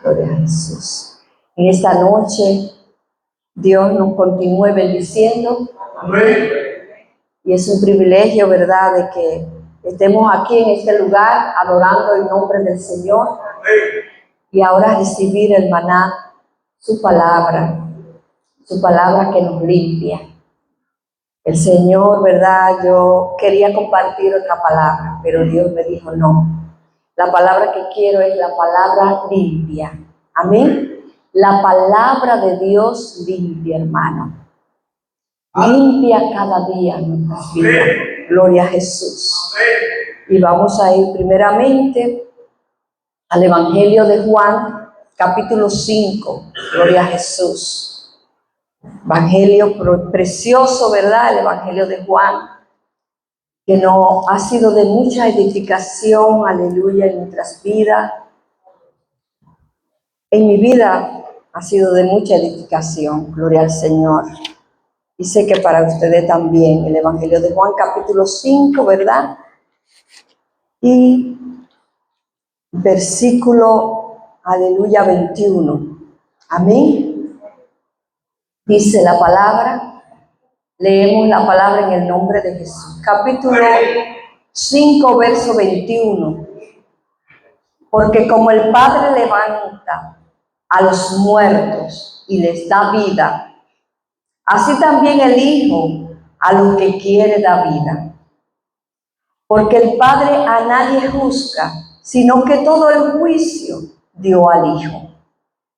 Gloria a Jesús. En esta noche, Dios nos continúe bendiciendo. Amén. Y es un privilegio, ¿verdad?, de que estemos aquí en este lugar adorando el nombre del Señor. Y ahora recibir el maná, su palabra que nos limpia. El Señor, ¿verdad? Yo quería compartir otra palabra, pero Dios me dijo no. La palabra que quiero es la palabra limpia. Amén. La palabra de Dios limpia, hermano. Limpia cada día nuestras vidas. Gloria a Jesús. Y vamos a ir primeramente al Evangelio de Juan, capítulo 5. Gloria a Jesús. Evangelio precioso, ¿verdad? El Evangelio de Juan, que nos ha sido de mucha edificación, aleluya, en nuestras vidas. En mi vida ha sido de mucha edificación, gloria al Señor. Y sé que para ustedes también, el Evangelio de Juan, capítulo 5, ¿verdad? Y versículo, aleluya, 21. Amén. Dice la palabra, leemos la palabra en el nombre de Jesús. Capítulo 5, verso 21. Porque como el Padre levanta a los muertos y les da vida, así también el Hijo a los que quiere da vida. Porque el Padre a nadie juzga, sino que todo el juicio dio al Hijo,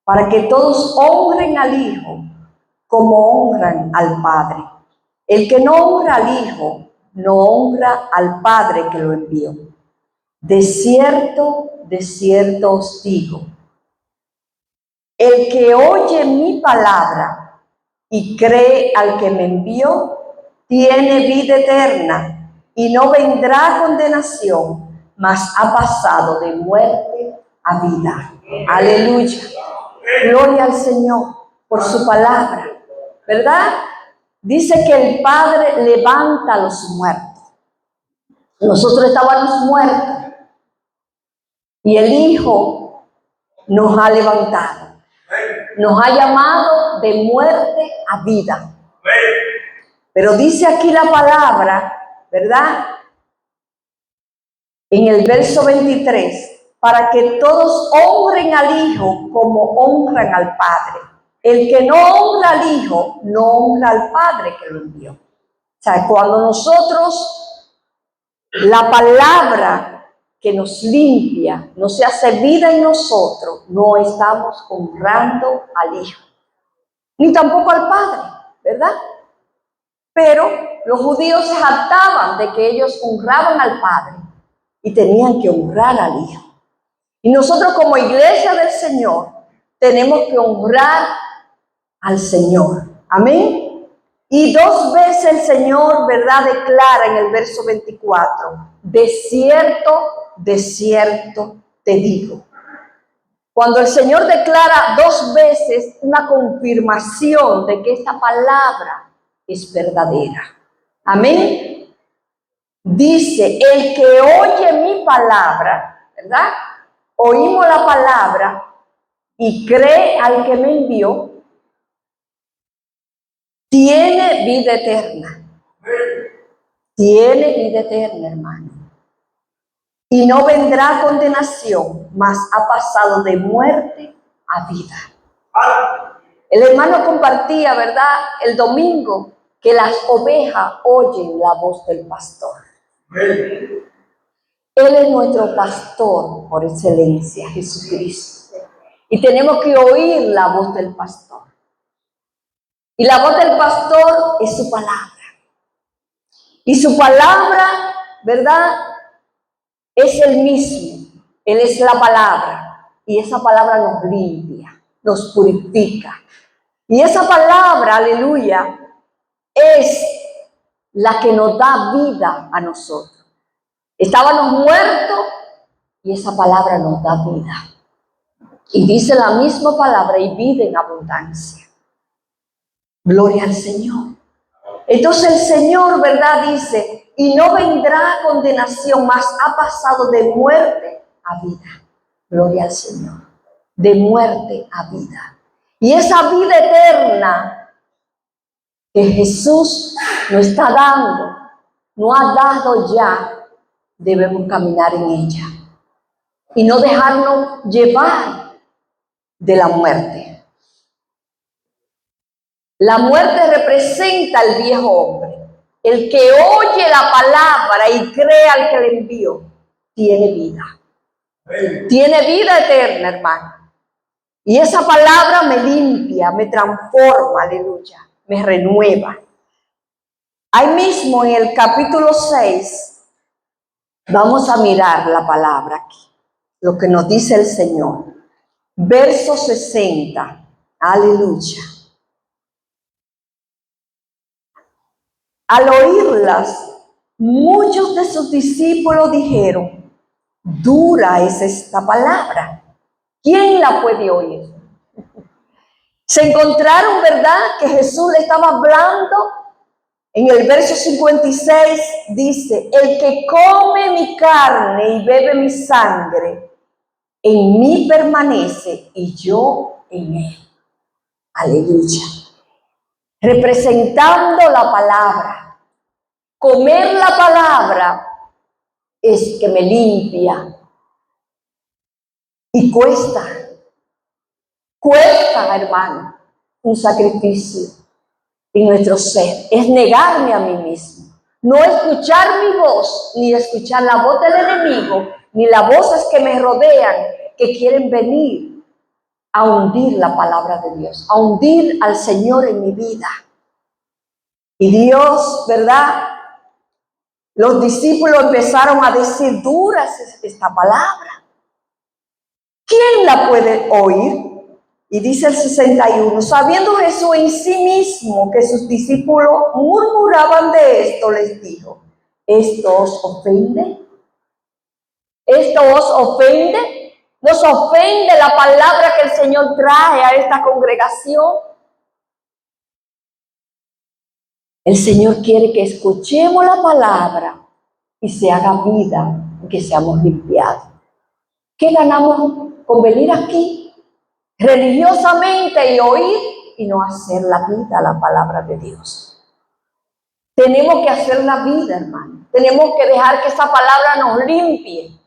para que todos honren al Hijo como honran al Padre. El que no honra al Hijo, no honra al Padre que lo envió. De cierto os digo, el que oye mi palabra y cree al que me envió, tiene vida eterna y no vendrá a condenación, mas ha pasado de muerte a vida. Aleluya. Gloria al Señor por su palabra, ¿verdad? Dice que el Padre levanta a los muertos. Nosotros estábamos muertos y el Hijo nos ha levantado. Nos ha llamado de muerte a vida. Pero dice aquí la palabra, ¿verdad? En el verso 23, para que todos honren al Hijo como honran al Padre. El que no honra al Hijo, no honra al Padre que lo envió. O sea, cuando nosotros, la palabra que nos limpia, no se hace vida en nosotros, no estamos honrando al Hijo, ni tampoco al Padre, ¿verdad? Pero los judíos se jactaban de que ellos honraban al Padre y tenían que honrar al Hijo. Y nosotros como iglesia del Señor tenemos que honrar al Señor. Amén. Y 2 veces el Señor, ¿verdad?, declara en el verso 24, de cierto te digo. Cuando el Señor declara 2 veces una confirmación de que esta palabra es verdadera. Amén. Dice, el que oye mi palabra, ¿verdad? Oímos la palabra y cree al que me envió, tiene vida eterna. Tiene vida eterna, hermano. Y no vendrá condenación, mas ha pasado de muerte a vida. El hermano compartía, ¿verdad?, el domingo, que las ovejas oyen la voz del pastor. Él es nuestro pastor por excelencia, Jesucristo. Y tenemos que oír la voz del pastor. Y la voz del pastor es su palabra. Y su palabra, ¿verdad?, es el mismo. Él es la palabra. Y esa palabra nos limpia, nos purifica. Y esa palabra, aleluya, es la que nos da vida a nosotros. Estábamos muertos y esa palabra nos da vida. Y dice la misma palabra, y vida en abundancia. Gloria al Señor. Entonces el Señor, ¿verdad?, dice, y no vendrá condenación, mas ha pasado de muerte a vida. Gloria al Señor. de muerte a vida. Y esa vida eterna que Jesús nos está dando, nos ha dado ya, debemos caminar en ella y no dejarnos llevar de la muerte. La muerte representa al viejo hombre. El que oye la palabra y cree al que le envió, tiene vida. Tiene vida eterna, hermano. Y esa palabra me limpia, me transforma, aleluya, me renueva. Ahí mismo en el capítulo 6, vamos a mirar la palabra aquí, lo que nos dice el Señor. Verso 60, aleluya. Al oírlas, muchos de sus discípulos dijeron, dura es esta palabra. ¿Quién la puede oír? Se encontraron, ¿verdad?, que Jesús le estaba hablando. En el verso 56 dice, el que come mi carne y bebe mi sangre, en mí permanece y yo en él. Aleluya. Representando la palabra. Comer la palabra es que me limpia. Y cuesta, hermano, un sacrificio en nuestro ser. Es negarme a mí mismo. No escuchar mi voz, ni escuchar la voz del enemigo, ni las voces que me rodean, que quieren venir a hundir la palabra de Dios, a hundir al Señor en mi vida. Y Dios, ¿verdad? Los discípulos empezaron a decir, dura es esta palabra. ¿Quién la puede oír? Y dice el 61, sabiendo Jesús en sí mismo que sus discípulos murmuraban de esto, les dijo, ¿esto os ofende? ¿Esto os ofende? ¿Nos ofende la palabra que el Señor trae a esta congregación? El Señor quiere que escuchemos la palabra y se haga vida y que seamos limpiados. ¿Qué ganamos con venir aquí religiosamente y oír y no hacer la vida, la palabra de Dios? Tenemos que hacer la vida, hermano. Tenemos que dejar que esa palabra nos limpie.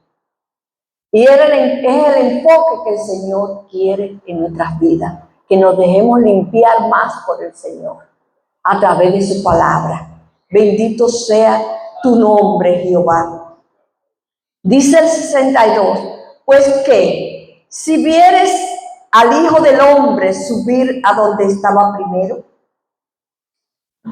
Y es el enfoque que el Señor quiere en nuestras vidas. Que nos dejemos limpiar más por el Señor a través de su palabra. Bendito sea tu nombre, Jehová. Dice el 62, pues que si vieres al Hijo del Hombre subir a donde estaba primero,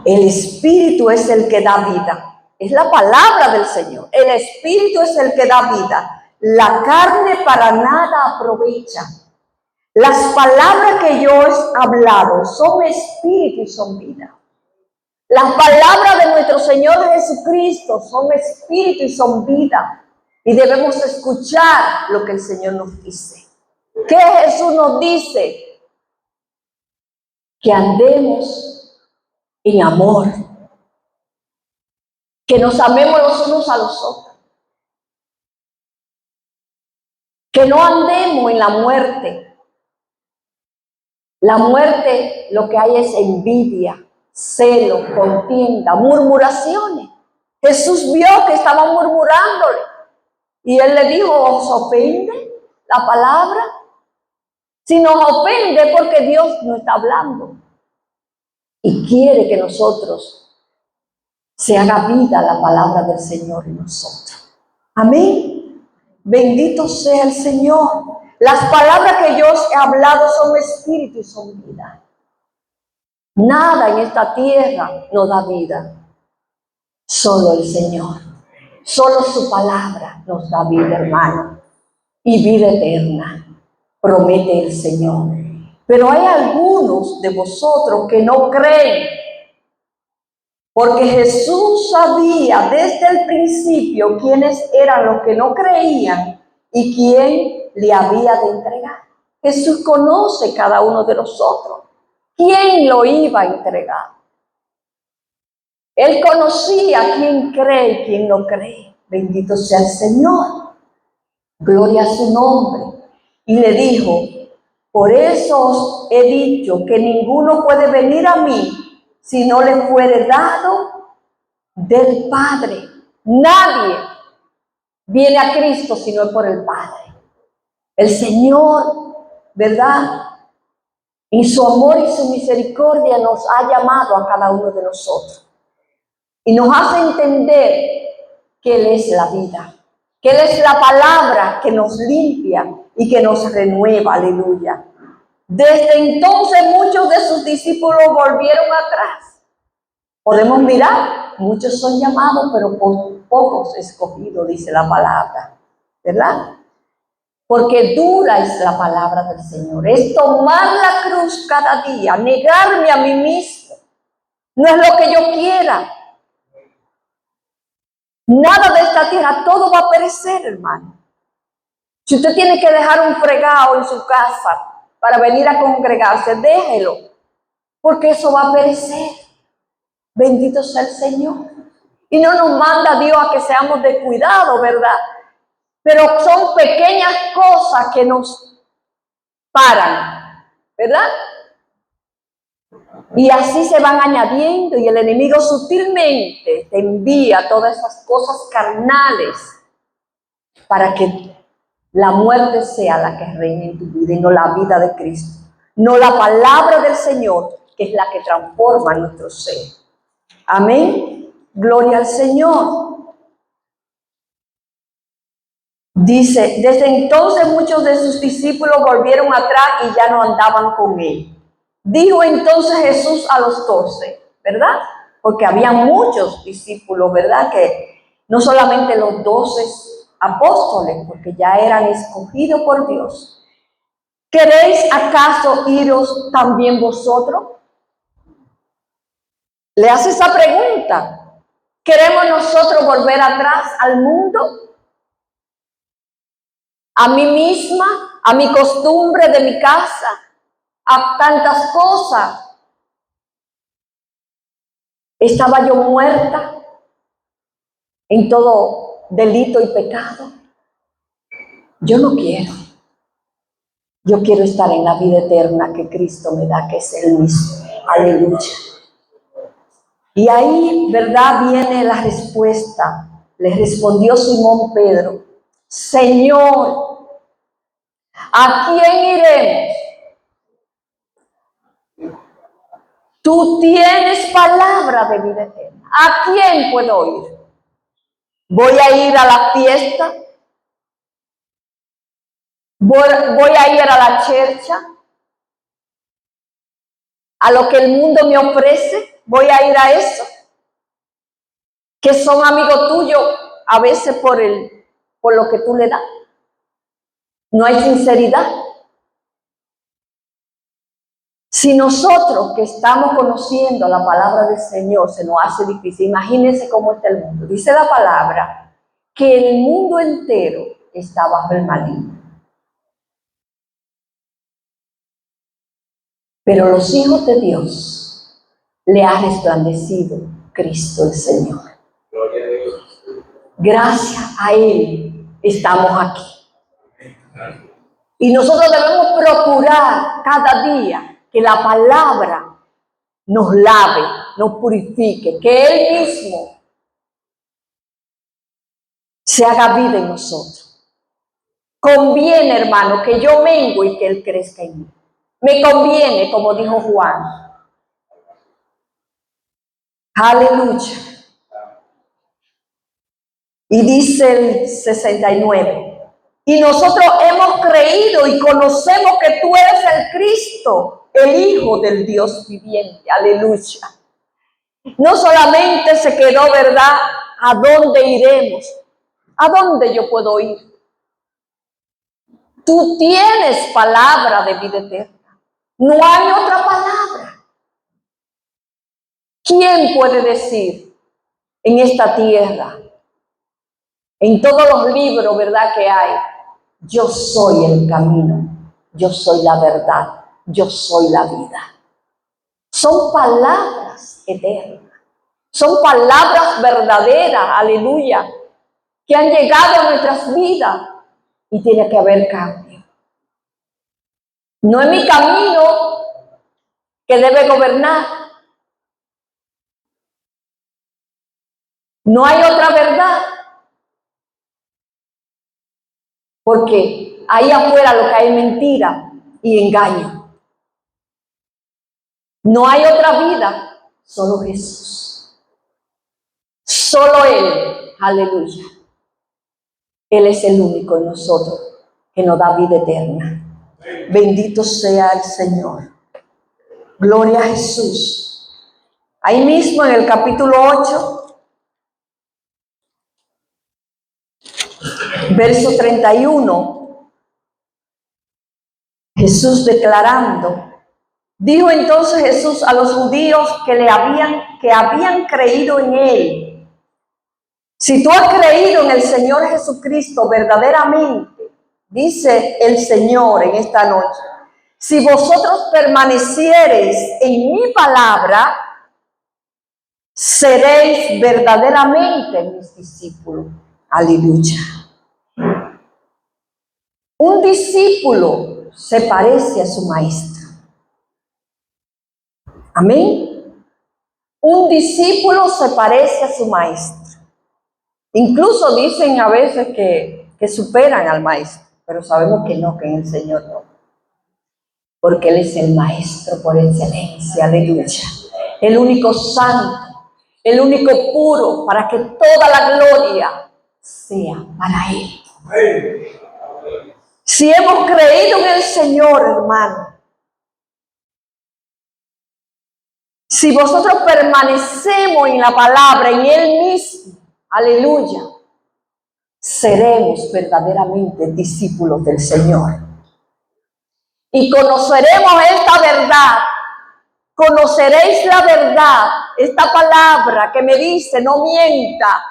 el Espíritu es el que da vida. Es la palabra del Señor. El Espíritu es el que da vida. La carne para nada aprovecha. Las palabras que yo he hablado son espíritu y son vida. Las palabras de nuestro Señor Jesucristo son espíritu y son vida. Y debemos escuchar lo que el Señor nos dice. ¿Qué Jesús nos dice? Que andemos en amor. Que nos amemos los unos a los otros. Que no andemos en la muerte. La muerte lo que hay es envidia, celo, contienda, murmuraciones. Jesús vio que estaban murmurándole y él le dijo, ¿os ofende la palabra? Si nos ofende porque Dios no está hablando y quiere que nosotros se haga vida la palabra del Señor en nosotros. Amén. Bendito sea el Señor. Las palabras que yo he hablado son espíritu y son vida. Nada en esta tierra nos da vida. Solo el Señor. Solo su palabra nos da vida, hermano. Y vida eterna. Promete el Señor. Pero hay algunos de vosotros que no creen. Porque Jesús sabía desde el principio quiénes eran los que no creían y quién le había de entregar. Jesús conoce cada uno de nosotros. ¿Quién lo iba a entregar? Él conocía quién cree y quién no cree. Bendito sea el Señor. Gloria a su nombre. Y le dijo, Por eso os he dicho que ninguno puede venir a mí si no le fuere dado del Padre. Nadie viene a Cristo si no es por el Padre. El Señor, ¿verdad? Y su amor y su misericordia nos ha llamado a cada uno de nosotros. Y nos hace entender que Él es la vida, que Él es la palabra que nos limpia y que nos renueva. Aleluya. Desde entonces muchos de sus discípulos volvieron atrás. Podemos mirar, muchos son llamados, pero pocos escogidos, dice la palabra, ¿verdad? Porque dura es la palabra del Señor. Es tomar la cruz cada día, negarme a mí mismo. No es lo que yo quiera. Nada de esta tierra, todo va a perecer, hermano. Si usted tiene que dejar un fregado en su casa para venir a congregarse, déjelo, porque eso va a perecer. Bendito sea el Señor. Y no nos manda Dios a que seamos descuidados, ¿verdad? Pero son pequeñas cosas que nos paran, ¿verdad? Y así se van añadiendo y el enemigo sutilmente te envía todas esas cosas carnales para que la muerte sea la que reine en tu vida y no la vida de Cristo. No la palabra del Señor, que es la que transforma nuestro ser. Amén. Gloria al Señor. Dice, desde entonces muchos de sus discípulos volvieron atrás y ya no andaban con él. Dijo entonces Jesús a los 12, ¿verdad? Porque había muchos discípulos, ¿verdad? Que no solamente los 12 apóstoles, porque ya eran escogidos por Dios. ¿Queréis acaso iros también vosotros? Le hace esa pregunta. ¿Queremos nosotros volver atrás al mundo? A mí misma, a mi costumbre de mi casa, a tantas cosas. Estaba yo muerta en todo delito y pecado. Yo no quiero. Yo quiero estar en la vida eterna que Cristo me da, que es el mismo. Aleluya. Y ahí, ¿verdad? Viene la respuesta. Le respondió Simón Pedro, Señor, ¿a quién iremos? Tú tienes palabra de vida eterna. ¿A quién puedo ir? ¿Voy a ir a la fiesta? ¿Voy a ir a la chercha? ¿A lo que el mundo me ofrece? ¿Voy a ir a eso? Que son amigos tuyos a veces por lo que tú le das. No hay sinceridad. Si nosotros que estamos conociendo la palabra del Señor se nos hace difícil, imagínense cómo está el mundo. Dice la palabra que el mundo entero está bajo el maligno. Pero los hijos de Dios le ha resplandecido Cristo el Señor. Gracias a Él estamos aquí. Y nosotros debemos procurar cada día que la palabra nos lave, nos purifique, que Él mismo se haga vida en nosotros. Conviene, hermano, que yo mengue y que Él crezca en mí. Me conviene, como dijo Juan. Aleluya. Y dice el 69. Y nosotros hemos creído y conocemos que tú eres el Cristo, el Hijo del Dios viviente. Aleluya. No solamente se quedó, ¿verdad? ¿A dónde iremos? ¿A dónde yo puedo ir? Tú tienes palabra de vida eterna. No hay otra palabra. ¿Quién puede decir en esta tierra, en todos los libros, ¿verdad? Que hay, yo soy el camino, yo soy la verdad, yo soy la vida? Son palabras eternas. Son palabras verdaderas, aleluya, que han llegado a nuestras vidas y tiene que haber cambio. No es mi camino que debe gobernar. No hay otra verdad. Porque ahí afuera lo que hay es mentira y engaño. No hay otra vida, solo Jesús. Solo Él, aleluya. Él es el único en nosotros que nos da vida eterna. Bendito sea el Señor. Gloria a Jesús. Ahí mismo en el capítulo 8, verso 31, Jesús declarando, dijo entonces Jesús a los judíos que habían creído en Él: si tú has creído en el Señor Jesucristo verdaderamente, dice el Señor en esta noche, si vosotros permaneciereis en mi palabra, seréis verdaderamente mis discípulos. Aleluya. Un discípulo se parece a su maestro. Amén. Un discípulo se parece a su maestro. Incluso dicen a veces que superan al maestro, pero sabemos que no, que en el Señor no. Porque Él es el maestro por excelencia, aleluya. El único santo, el único puro, para que toda la gloria sea para Él. Si hemos creído en el Señor, hermano, si vosotros permanecemos en la palabra, en Él mismo, aleluya, seremos verdaderamente discípulos del Señor. Y conoceremos esta verdad. Conoceréis la verdad, esta palabra que me dice, no mienta,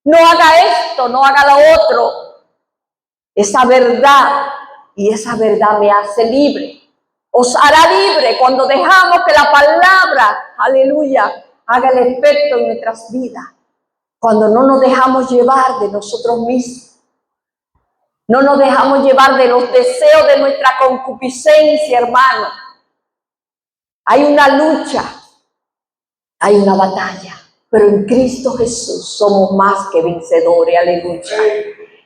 no haga esto, no haga lo otro. Esa verdad, y esa verdad me hace libre. Os hará libre cuando dejamos que la palabra, aleluya, haga el efecto en nuestras vidas. Cuando no nos dejamos llevar de nosotros mismos. No nos dejamos llevar de los deseos de nuestra concupiscencia, hermano. Hay una lucha, hay una batalla, pero en Cristo Jesús somos más que vencedores, aleluya.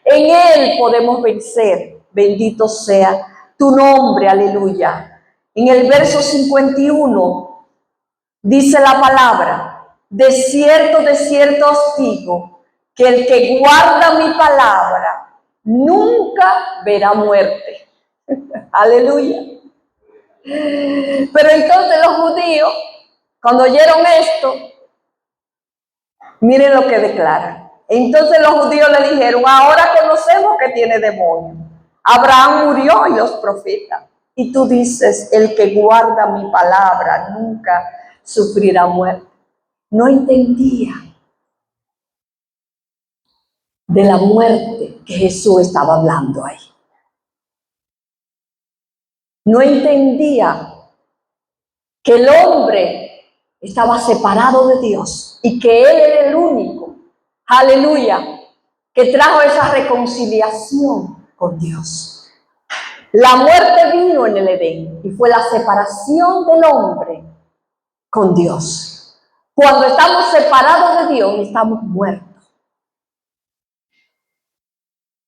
En Él podemos vencer, bendito sea tu nombre, aleluya. En el verso 51 dice la palabra, de cierto os digo, que el que guarda mi palabra nunca verá muerte. Aleluya. Pero entonces los judíos, cuando oyeron esto, miren lo que declaran. Entonces los judíos le dijeron, ahora conocemos que tiene demonio. Abraham murió y los profetas. Y tú dices, el que guarda mi palabra nunca sufrirá muerte. No entendía de la muerte que Jesús estaba hablando ahí. No entendía que el hombre estaba separado de Dios y que Él era el único, aleluya, que trajo esa reconciliación con Dios. La muerte vino en el Edén y fue la separación del hombre con Dios. Cuando estamos separados de Dios, estamos muertos.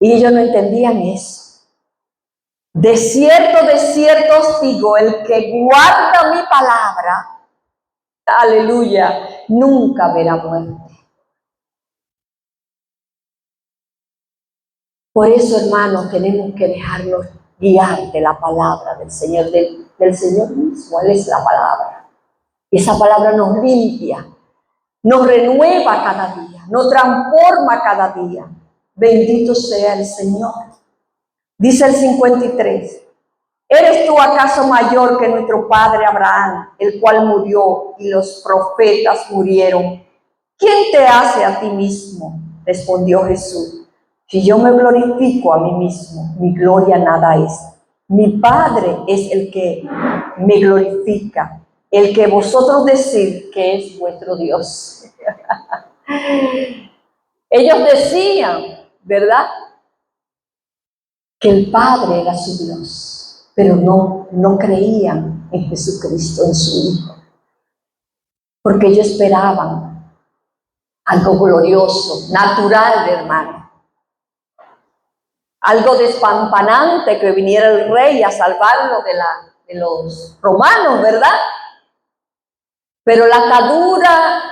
Y ellos no entendían eso. De cierto os digo, el que guarda mi palabra, aleluya, nunca verá muerte. Por eso, hermanos, tenemos que dejarnos guiar de la palabra del Señor, del Señor mismo. Él es la palabra. Esa palabra nos limpia, nos renueva cada día, nos transforma cada día. Bendito sea el Señor. Dice el 53. ¿Eres tú acaso mayor que nuestro padre Abraham, el cual murió y los profetas murieron? ¿Quién te hace a ti mismo? Respondió Jesús. Si yo me glorifico a mí mismo, mi gloria nada es. Mi Padre es el que me glorifica, el que vosotros decís que es vuestro Dios. Ellos decían, ¿verdad?, que el Padre era su Dios. pero no creían en Jesucristo, en su Hijo, porque ellos esperaban algo glorioso, natural, hermano. Algo despampanante, que viniera el rey a salvarlo de los romanos, ¿verdad? Pero la atadura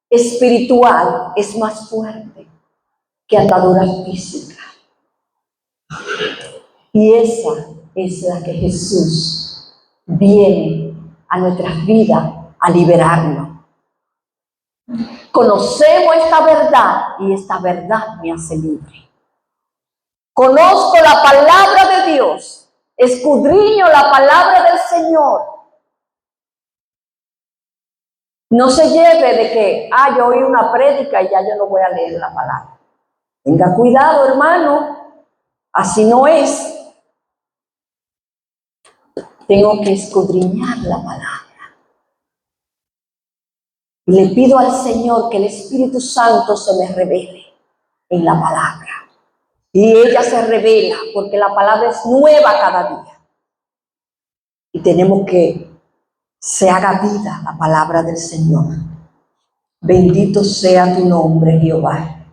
espiritual es más fuerte que atadura física. Y esa es la que Jesús viene a nuestras vidas a liberarnos. Conocemos esta verdad y esta verdad me hace libre. Conozco la palabra de Dios, escudriño la palabra del Señor. No se lleve de que, yo oí una prédica y ya yo no voy a leer la palabra. Tenga cuidado, hermano, así no es. Tengo que escudriñar la palabra. Y le pido al Señor que el Espíritu Santo se me revele en la palabra. Y ella se revela porque la palabra es nueva cada día. Y tenemos que se haga vida la palabra del Señor. Bendito sea tu nombre, Jehová.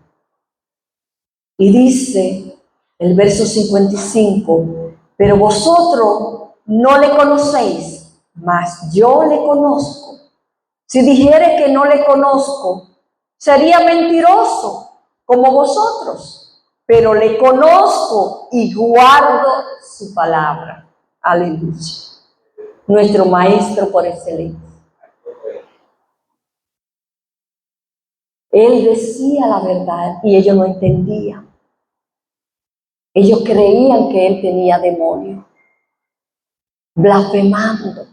Y dice el verso 55, pero vosotros no le conocéis, mas yo le conozco. Si dijere que no le conozco, sería mentiroso como vosotros, pero le conozco y guardo su palabra. Aleluya. Nuestro maestro por excelencia. Él decía la verdad y ellos no entendían. Ellos creían que él tenía demonio, blasfemando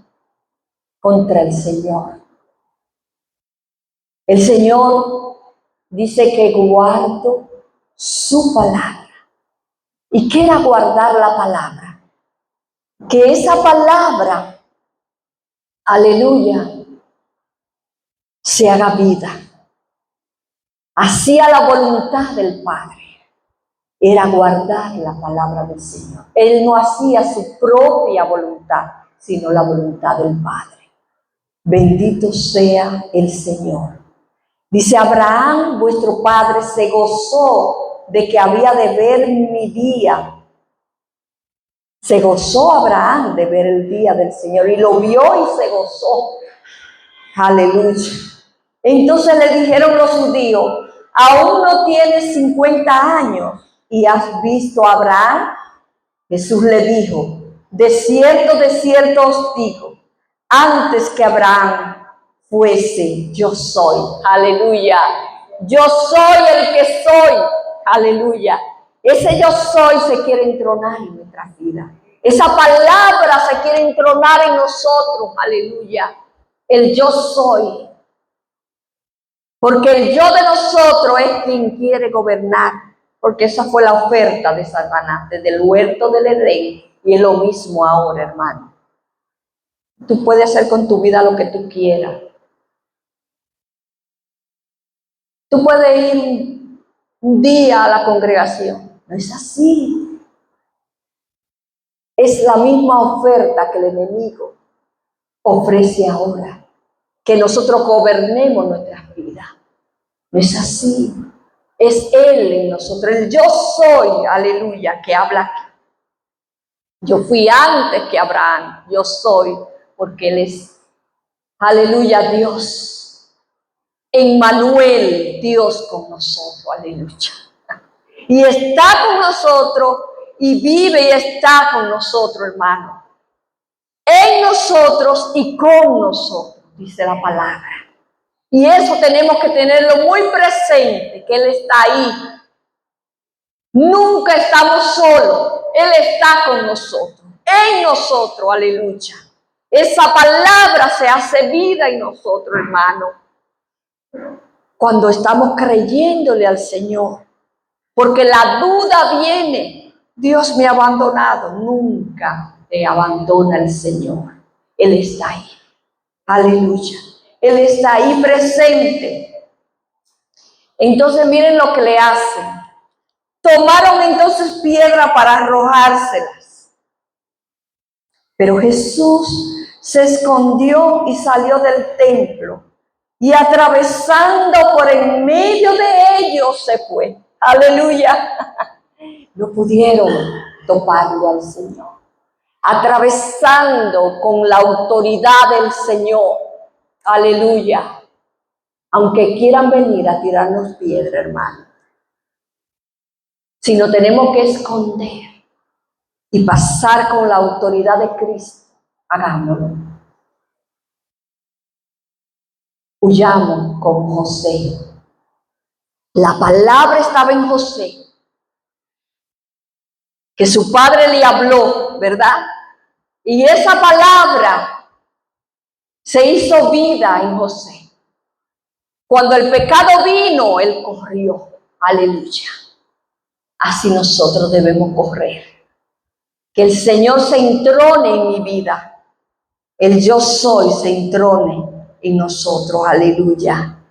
contra el Señor. El Señor dice que guardo su palabra. ¿Y qué era guardar la palabra? Que esa palabra, aleluya, se haga vida. Hacía la voluntad del Padre. Era guardar la palabra del Señor. Él no hacía su propia voluntad, sino la voluntad del Padre. Bendito sea el Señor. Dice Abraham, vuestro padre, se gozó de que había de ver mi día. Se gozó Abraham de ver el día del Señor y lo vio y se gozó. Aleluya. Entonces le dijeron los judíos, aún no tienes 50 años y has visto a Abraham. Jesús le dijo, de cierto os digo, antes que Abraham fuese, yo soy. Aleluya. Yo soy el que soy. Aleluya. Ese yo soy se quiere entronar en nuestras vidas. Esa palabra se quiere entronar en nosotros. Aleluya. El yo soy. Porque el yo de nosotros es quien quiere gobernar. Porque esa fue la oferta de Satanás desde el huerto del Edén. Y es lo mismo ahora, hermano. Tú puedes hacer con tu vida lo que tú quieras. Tú puedes ir un día a la congregación. No es así. Es la misma oferta que el enemigo ofrece ahora. Que nosotros gobernemos nuestras vidas. No es así. Es Él en nosotros. El yo soy, aleluya, que habla aquí. Yo fui antes que Abraham. Yo soy, porque Él es, aleluya, Dios. Emmanuel, Dios con nosotros, aleluya. Y está con nosotros y vive y está con nosotros, hermano. En nosotros y con nosotros, dice la palabra. Y eso tenemos que tenerlo muy presente, que Él está ahí. Nunca estamos solos. Él está con nosotros, en nosotros, aleluya. Esa palabra se hace vida en nosotros, hermano. Cuando estamos creyéndole al Señor. Porque la duda viene. Dios me ha abandonado. Nunca te abandona el Señor. Él está ahí. Aleluya. Él está ahí presente. Entonces miren lo que le hacen. Tomaron entonces piedra para arrojárselas. Pero Jesús se escondió y salió del templo, y atravesando por en medio de ellos se fue. Aleluya. No pudieron toparle al Señor. Atravesando con la autoridad del Señor. Aleluya. Aunque quieran venir a tirarnos piedra, hermano. Si no tenemos que esconder y pasar con la autoridad de Cristo, hagámoslo. Huyamos con José. La palabra estaba en José, que su padre le habló, ¿verdad? Y esa palabra se hizo vida en José. Cuando el pecado vino, él corrió. Aleluya. Así nosotros debemos correr. Que el Señor se entrone en mi vida. El yo soy se entrone en nosotros. Aleluya.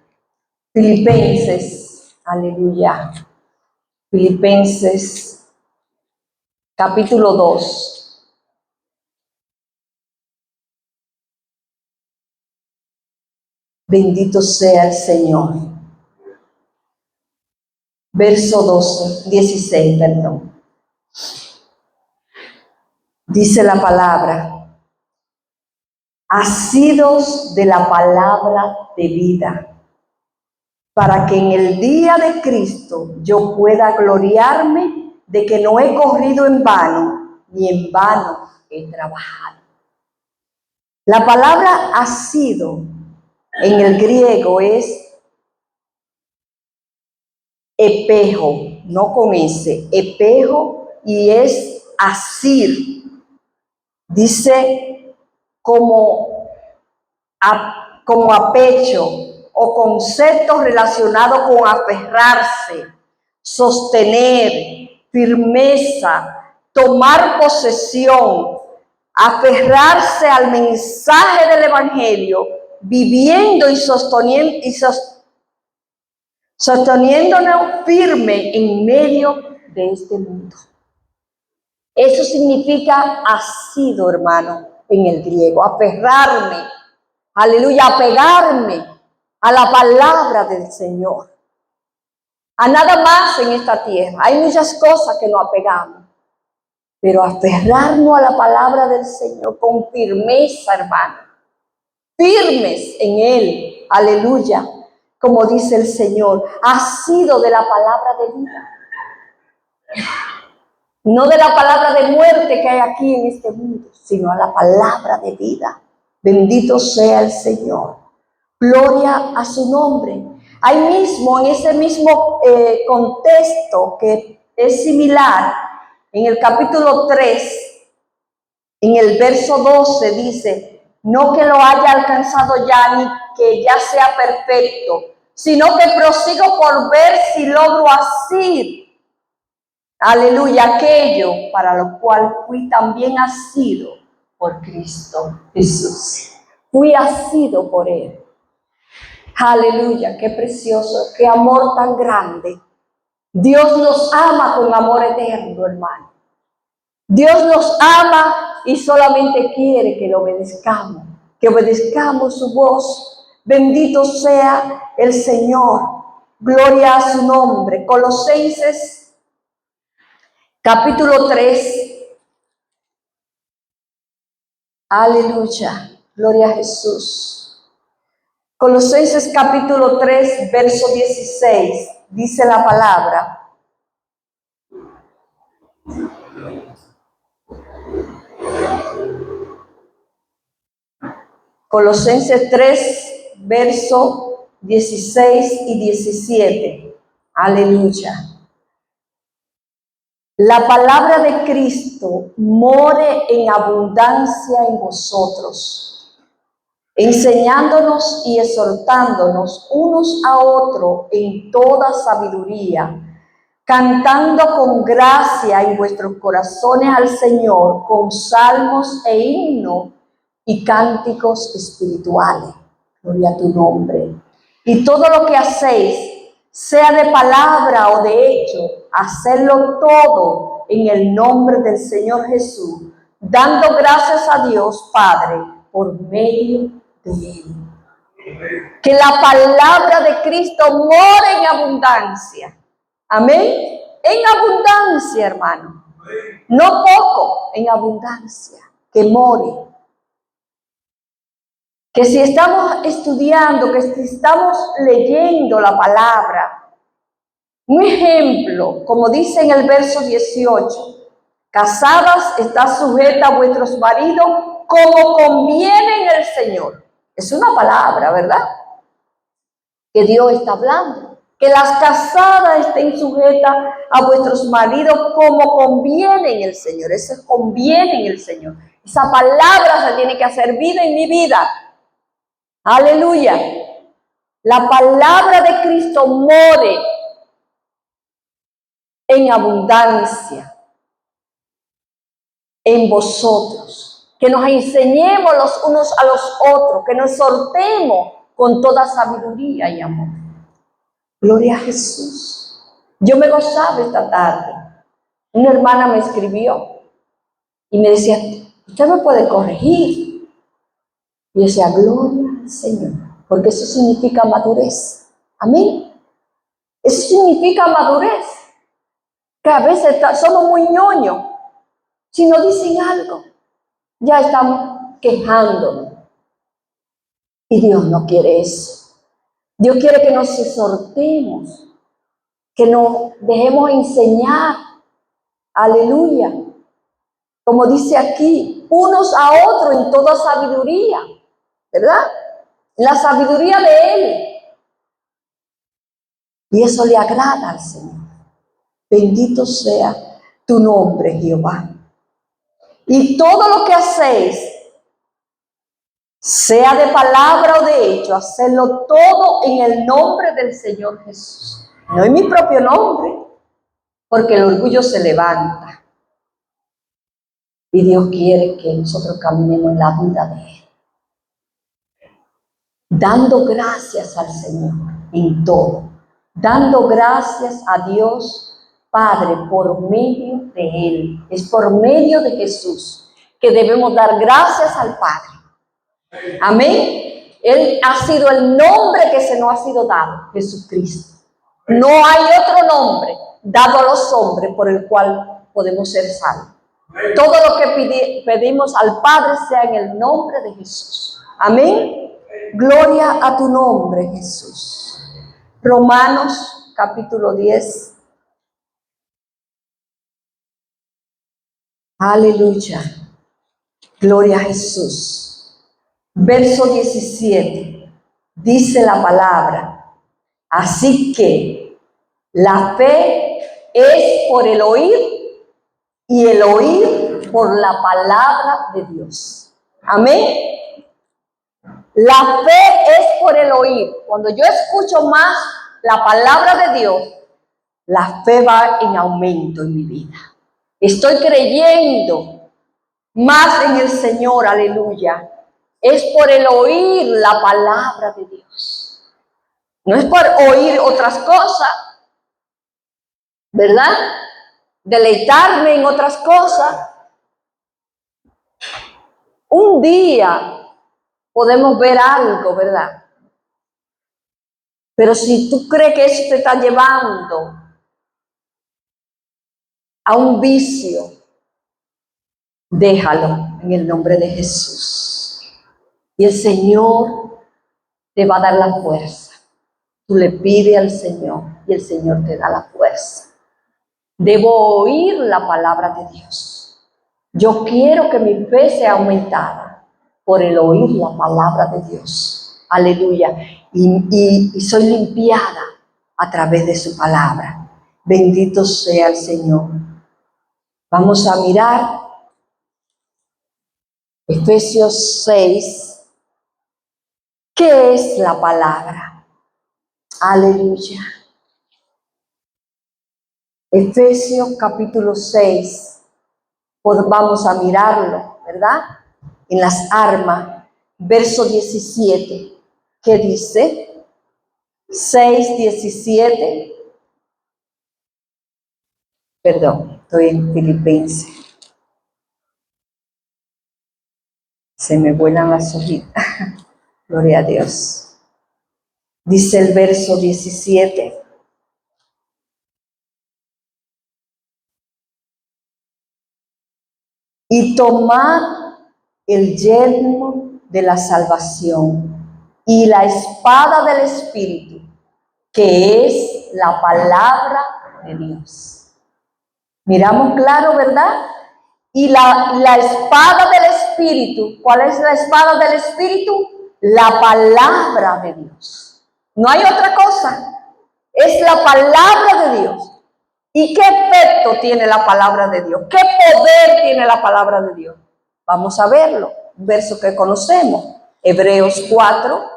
Filipenses, aleluya. Filipenses, capítulo 2. Bendito sea el Señor. Verso 16, perdón. Dice la palabra: asidos de la palabra de vida, para que en el día de Cristo yo pueda gloriarme de que no he corrido en vano, ni en vano he trabajado. La palabra asido en el griego es epejo, no con S, epejo, y es asir. Dice como a pecho, o conceptos relacionados con aferrarse, sostener, firmeza, tomar posesión, aferrarse al mensaje del Evangelio, viviendo y sosteniéndonos firme en medio de este mundo. Eso significa asido, hermano, en el griego, aferrarme, aleluya, apegarme a la palabra del Señor. A nada más en esta tierra. Hay muchas cosas que nos apegamos, pero aferrarnos a la palabra del Señor con firmeza, hermano. Firmes en Él, aleluya, como dice el Señor, asido de la palabra de vida. No de la palabra de muerte que hay aquí en este mundo, sino a la palabra de vida. Bendito sea el Señor. Gloria a su nombre. Ahí mismo, en ese mismo contexto que es similar, en el capítulo 3, en el verso 12 dice: no que lo haya alcanzado ya, ni que ya sea perfecto, sino que prosigo por ver si logro asir. Aleluya, aquello para lo cual fui también asido por Cristo Jesús. Fui asido por Él. Aleluya, qué precioso, qué amor tan grande. Dios nos ama con amor eterno, hermano. Dios nos ama y solamente quiere que lo obedezcamos, que obedezcamos su voz. Bendito sea el Señor. Gloria a su nombre. Colosenses capítulo 3. Aleluya. Gloria a Jesús. Colosenses capítulo 3, verso 16. Dice la palabra: Colosenses 3, verso 16 y 17. Aleluya. La palabra de Cristo more en abundancia en vosotros, enseñándonos y exhortándonos unos a otros en toda sabiduría, cantando con gracia en vuestros corazones al Señor con salmos e himnos y cánticos espirituales. Gloria a tu nombre. Y todo lo que hacéis, sea de palabra o de hecho, hacerlo todo en el nombre del Señor Jesús, dando gracias a Dios Padre por medio de Él. Que la palabra de Cristo more en abundancia. Amén. En abundancia, hermano. No poco, en abundancia. Que more. Que si estamos estudiando, que si estamos leyendo la palabra, un ejemplo, como dice en el verso 18, casadas, está sujeta a vuestros maridos como conviene en el Señor. Es una palabra, ¿verdad? Que Dios está hablando. Que las casadas estén sujetas a vuestros maridos como conviene en el Señor. Eso conviene en el Señor. Esa palabra se tiene que hacer vida en mi vida. Aleluya. La palabra de Cristo more en abundancia en vosotros. Que nos enseñemos los unos a los otros. Que nos exhortemos con toda sabiduría y amor. Gloria a Jesús. Yo me gozaba esta tarde. Una hermana me escribió y me decía, usted me puede corregir. Y yo decía, gloria al Señor, porque eso significa madurez. Amén. Eso significa madurez. Que a veces somos muy ñoños. Si nos dicen algo, ya estamos quejándonos. Y Dios no quiere eso. Dios quiere que nos exhortemos, que nos dejemos enseñar. Aleluya. Como dice aquí, unos a otros en toda sabiduría, ¿verdad? La sabiduría de Él. Y eso le agrada al Señor. Bendito sea tu nombre, Jehová. Y todo lo que hacéis, sea de palabra o de hecho, hacedlo todo en el nombre del Señor Jesús. No en mi propio nombre, porque el orgullo se levanta. Y Dios quiere que nosotros caminemos en la vida de Él. Dando gracias al Señor en todo. Dando gracias a Dios Padre por medio de Él. Es por medio de Jesús que debemos dar gracias al Padre. Amén. Él ha sido el nombre que se nos ha sido dado, Jesucristo. No hay otro nombre dado a los hombres por el cual podemos ser salvos. Todo lo que pedimos al Padre sea en el nombre de Jesús. Amén. Gloria a tu nombre, Jesús. Romanos capítulo 10. Aleluya. Gloria a Jesús. Verso 17. Dice la palabra. Así que la fe es por el oír y el oír por la palabra de Dios. Amén. La fe es por el oír. Cuando yo escucho más la palabra de Dios, la fe va en aumento en mi vida. Estoy creyendo más en el Señor, aleluya. Es por el oír la palabra de Dios. No es por oír otras cosas, ¿verdad? Deleitarme en otras cosas. Un día podemos ver algo, ¿verdad? Pero si tú crees que eso te está llevando a un vicio, déjalo en el nombre de Jesús. Y el Señor te va a dar la fuerza. Tú le pides al Señor y el Señor te da la fuerza. Debo oír la palabra de Dios. Yo quiero que mi fe sea aumentada por el oír la palabra de Dios. Aleluya. Y soy limpiada a través de su palabra. Bendito sea el Señor. Vamos a mirar Efesios 6. ¿Qué es la palabra? Aleluya. Efesios capítulo 6. Pues vamos a mirarlo, ¿verdad? En las armas, verso 17. ¿Qué dice? 6:17. Perdón, estoy en Filipenses. Se me vuelan las hojitas. Gloria a Dios. Dice el verso 17. Y tomad el yelmo de la salvación y la espada del Espíritu, que es la palabra de Dios. Miramos claro, ¿verdad? Y la espada del Espíritu, ¿cuál es la espada del Espíritu? La palabra de Dios. No hay otra cosa. Es la palabra de Dios. ¿Y qué efecto tiene la palabra de Dios? ¿Qué poder tiene la palabra de Dios? Vamos a verlo. Un verso que conocemos. Hebreos 4.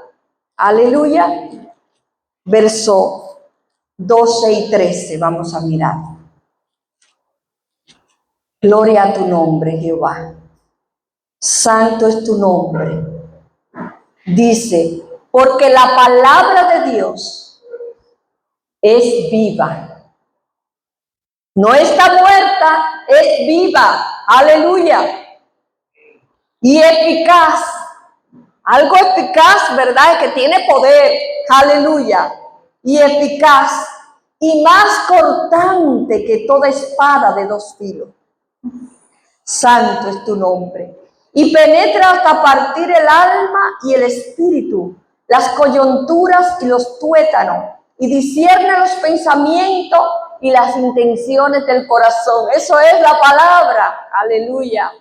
Aleluya. Verso 12 y 13. Vamos a mirar. Gloria a tu nombre, Jehová. Santo es tu nombre. Dice, porque la palabra de Dios es viva. No está muerta, es viva. Aleluya. Y eficaz. Algo eficaz, ¿verdad? Que tiene poder. Aleluya. Y eficaz. Y más cortante que toda espada de dos filos. Santo es tu nombre. Y penetra hasta partir el alma y el espíritu, las coyunturas y los tuétanos, y discierne los pensamientos y las intenciones del corazón. Eso es la palabra. Aleluya.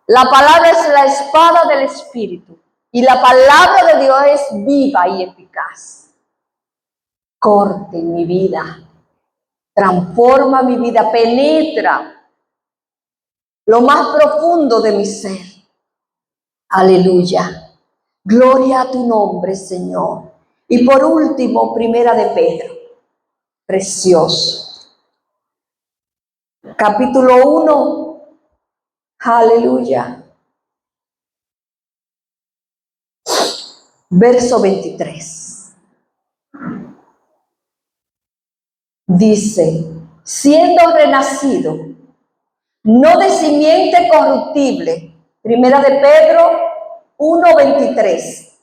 La palabra es la espada del Espíritu. Y la palabra de Dios es viva y eficaz. Corte mi vida. Transforma mi vida. Penetra lo más profundo de mi ser. Aleluya. Gloria a tu nombre, Señor. Y por último, Primera de Pedro. Precioso. Capítulo 1. Aleluya. Verso 23. Dice, siendo renacido, no de simiente corruptible. Primera de Pedro 1:23.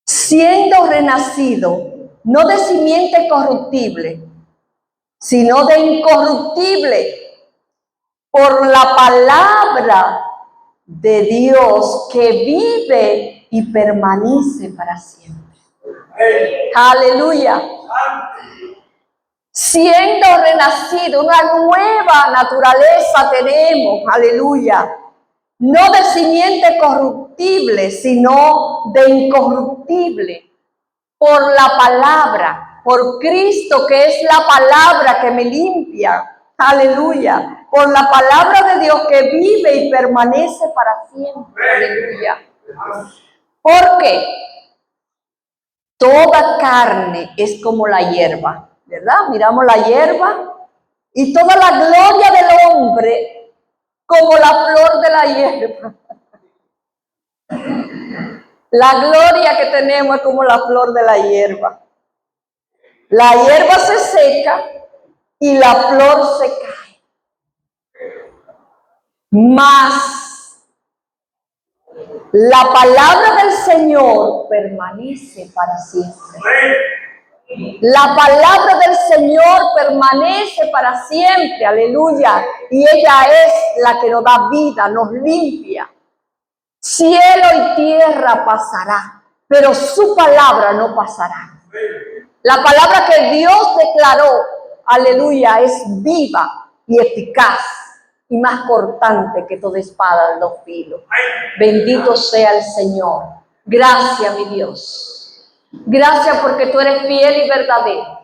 Siendo renacido, no de simiente corruptible, sino de incorruptible, por la palabra de Dios que vive y permanece para siempre. Aleluya. Siendo renacido, una nueva naturaleza tenemos. Aleluya. No de simiente corruptible, sino de incorruptible. Por la palabra, por Cristo, que es la palabra que me limpia. Aleluya. Por la palabra de Dios que vive y permanece para siempre. Aleluya. Porque toda carne es como la hierba, ¿verdad? Miramos la hierba y toda la gloria del hombre como la flor de la hierba. La gloria que tenemos es como la flor de la hierba. La hierba se seca y la flor se cae. Mas la palabra del Señor permanece para siempre. La palabra del Señor permanece para siempre. Aleluya. Y ella es la que nos da vida, nos limpia. Cielo y tierra pasará, pero su palabra no pasará. La palabra que Dios declaró, aleluya, es viva y eficaz y más cortante que toda espada de dos filos. Bendito sea el Señor. Gracias, mi Dios. Gracias porque tú eres fiel y verdadero.